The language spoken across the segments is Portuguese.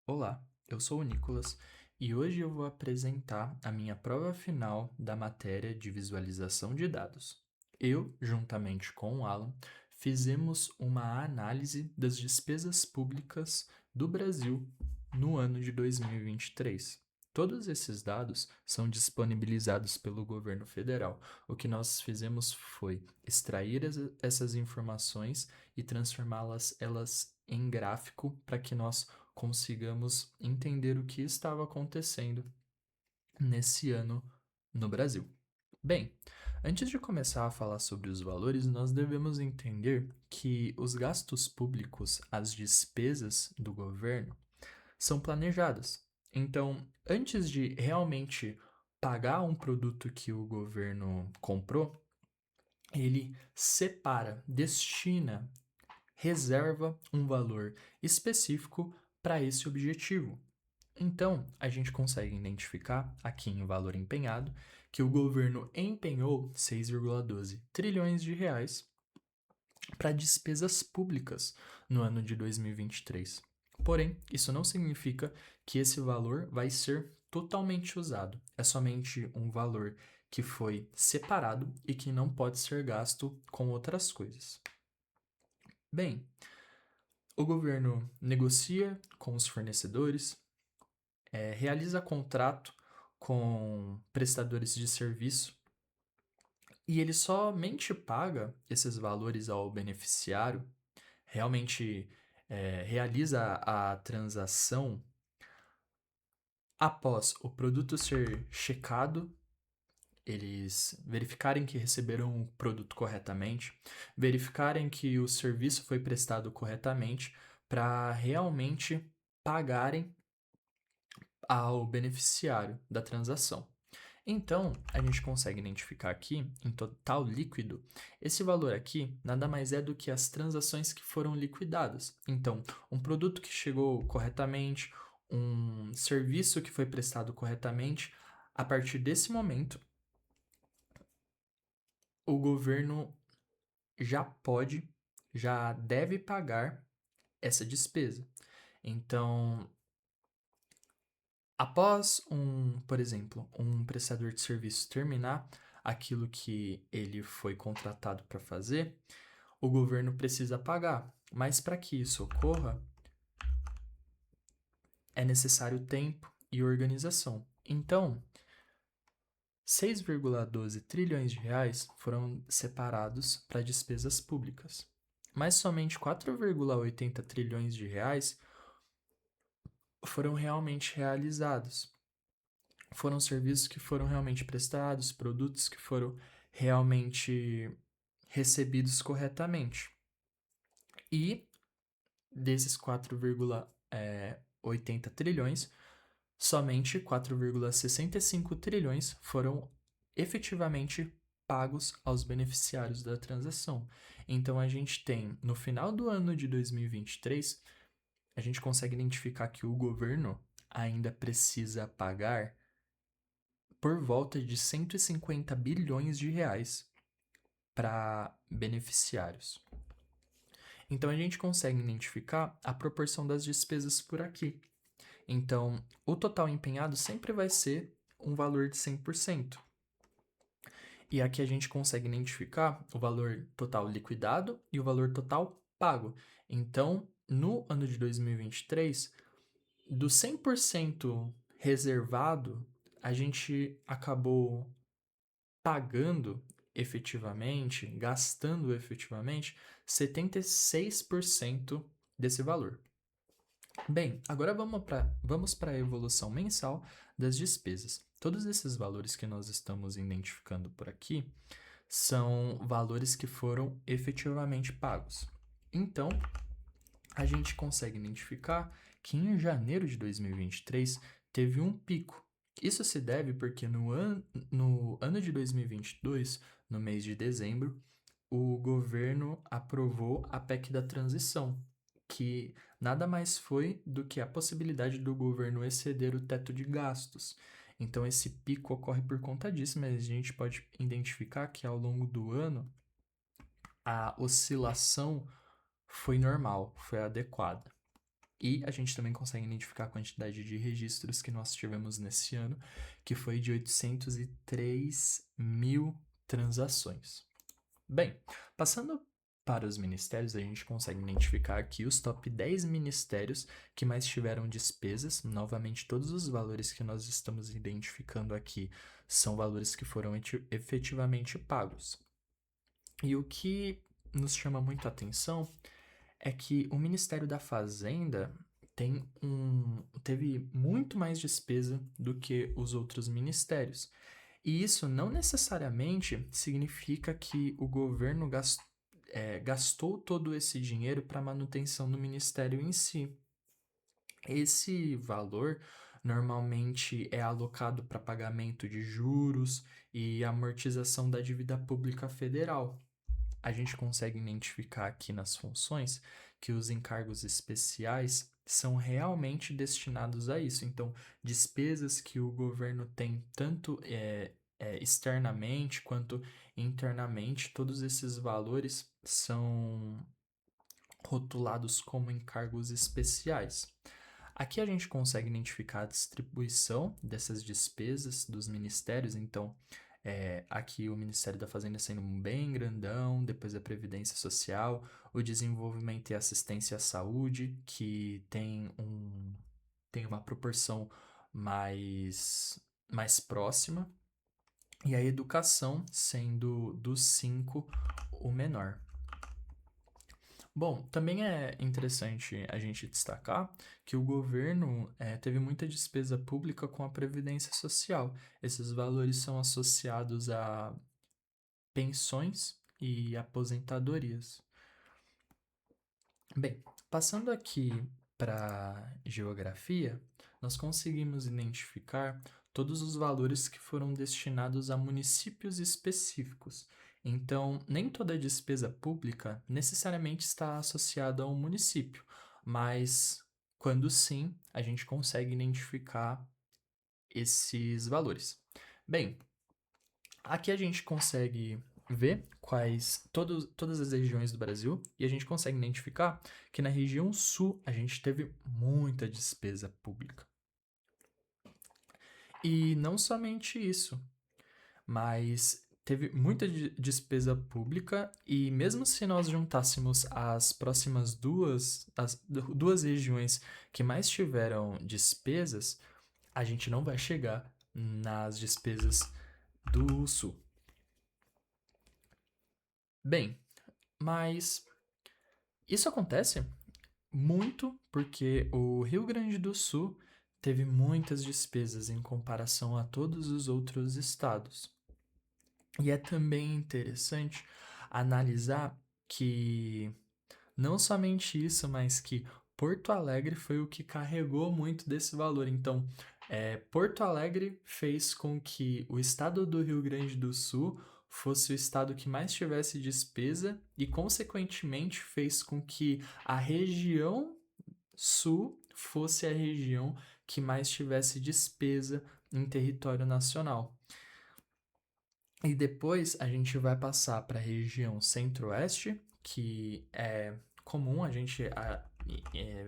Olá, eu sou o Nicolas e hoje eu vou apresentar a minha prova final da matéria de visualização de dados. Eu, juntamente com o Alan, fizemos uma análise das despesas públicas do Brasil no ano de 2023. Todos esses dados são disponibilizados pelo governo federal. O que nós fizemos foi extrair essas informações e transformá-las elas em gráfico para que nós consigamos entender o que estava acontecendo nesse ano no Brasil. Bem, antes de começar a falar sobre os valores, nós devemos entender que os gastos públicos, as despesas do governo, são planejadas. Então, antes de realmente pagar um produto que o governo comprou, ele separa, destina, reserva um valor específico para esse objetivo. Então, a gente consegue identificar aqui em valor empenhado que o governo empenhou 6,12 trilhões de reais para despesas públicas no ano de 2023. Porém, isso não significa que esse valor vai ser totalmente usado. É somente um valor que foi separado e que não pode ser gasto com outras coisas. Bem, o governo negocia com os fornecedores, realiza contrato com prestadores de serviço e ele somente paga esses valores ao beneficiário, realmente realiza a transação após o produto ser checado, eles verificarem que receberam o produto corretamente, verificarem que o serviço foi prestado corretamente, para realmente pagarem ao beneficiário da transação. Então, a gente consegue identificar aqui, em total líquido, esse valor aqui nada mais é do que as transações que foram liquidadas. Então, um produto que chegou corretamente, um serviço que foi prestado corretamente, a partir desse momento, o governo já pode, já deve pagar essa despesa. Então, após por exemplo, um prestador de serviço terminar aquilo que ele foi contratado para fazer, o governo precisa pagar. Mas para que isso ocorra, é necessário tempo e organização. Então, 6,12 trilhões de reais foram separados para despesas públicas, mas somente 4,80 trilhões de reais foram realmente realizados. Foram serviços que foram realmente prestados, produtos que foram realmente recebidos corretamente. E desses 4,80 trilhões, somente 4,65 trilhões foram efetivamente pagos aos beneficiários da transação. Então a gente tem, no final do ano de 2023, a gente consegue identificar que o governo ainda precisa pagar por volta de 150 bilhões de reais para beneficiários. Então a gente consegue identificar a proporção das despesas por aqui. Então, o total empenhado sempre vai ser um valor de 100%. E aqui a gente consegue identificar o valor total liquidado e o valor total pago. Então, no ano de 2023, do 100% reservado, a gente acabou pagando efetivamente, gastando efetivamente 76% desse valor. Bem, agora vamos para a evolução mensal das despesas. Todos esses valores que nós estamos identificando por aqui são valores que foram efetivamente pagos. Então, a gente consegue identificar que em janeiro de 2023 teve um pico. Isso se deve porque no ano de 2022, no mês de dezembro, o governo aprovou a PEC da transição, que nada mais foi do que a possibilidade do governo exceder o teto de gastos. Então, esse pico ocorre por conta disso, mas a gente pode identificar que ao longo do ano a oscilação foi normal, foi adequada. E a gente também consegue identificar a quantidade de registros que nós tivemos nesse ano, que foi de 803 mil transações. Bem, passando para os ministérios, a gente consegue identificar aqui os top 10 ministérios que mais tiveram despesas. Novamente, todos os valores que nós estamos identificando aqui são valores que foram efetivamente pagos. E o que nos chama muito a atenção é que o Ministério da Fazenda teve muito mais despesa do que os outros ministérios. E isso não necessariamente significa que o governo gastou todo esse dinheiro para a manutenção do ministério em si. Esse valor normalmente é alocado para pagamento de juros e amortização da dívida pública federal. A gente consegue identificar aqui nas funções que os encargos especiais são realmente destinados a isso. Então, despesas que o governo tem tanto externamente quanto internamente, todos esses valores são rotulados como encargos especiais. Aqui a gente consegue identificar a distribuição dessas despesas dos ministérios, então aqui o Ministério da Fazenda sendo bem grandão, depois a Previdência Social, o Desenvolvimento e Assistência à Saúde, que tem uma proporção mais próxima, e a Educação sendo dos 5 o menor. Bom, também é interessante a gente destacar que o governo teve muita despesa pública com a Previdência Social. Esses valores são associados a pensões e aposentadorias. Bem, passando aqui para geografia, nós conseguimos identificar todos os valores que foram destinados a municípios específicos. Então, nem toda despesa pública necessariamente está associada a um município, mas quando sim, a gente consegue identificar esses valores. Bem, aqui a gente consegue ver todas as regiões do Brasil e a gente consegue identificar que na região sul a gente teve muita despesa pública. E não somente isso, mas teve muita despesa pública e mesmo se nós juntássemos as duas regiões que mais tiveram despesas, a gente não vai chegar nas despesas do sul. Bem, mas isso acontece muito porque o Rio Grande do Sul teve muitas despesas em comparação a todos os outros estados. E é também interessante analisar que não somente isso, mas que Porto Alegre foi o que carregou muito desse valor. Então, Porto Alegre fez com que o estado do Rio Grande do Sul fosse o estado que mais tivesse despesa e, consequentemente, fez com que a região sul fosse a região que mais tivesse despesa em território nacional. E depois a gente vai passar para a região centro-oeste, que é comum a gente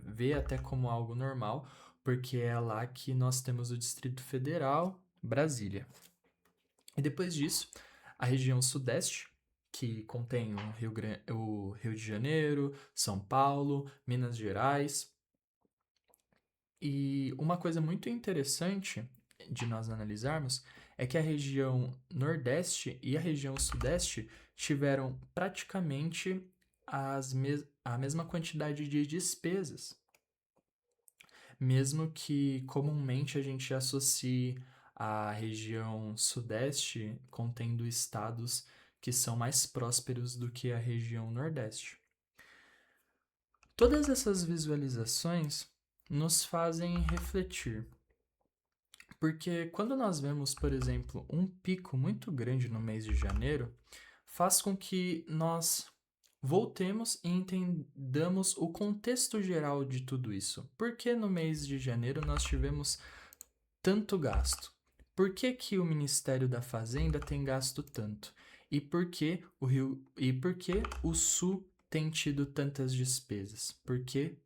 ver até como algo normal, porque é lá que nós temos o Distrito Federal, Brasília. E depois disso, a região sudeste, que contém o Rio de Janeiro, São Paulo, Minas Gerais. E uma coisa muito interessante de nós analisarmos é que a região Nordeste e a região Sudeste tiveram praticamente a mesma quantidade de despesas, mesmo que comumente a gente associe a região Sudeste contendo estados que são mais prósperos do que a região Nordeste. Todas essas visualizações nos fazem refletir. Porque quando nós vemos, por exemplo, um pico muito grande no mês de janeiro, faz com que nós voltemos e entendamos o contexto geral de tudo isso. Por que no mês de janeiro nós tivemos tanto gasto? Por que o Ministério da Fazenda tem gasto tanto? E por que o Sul tem tido tantas despesas? Por que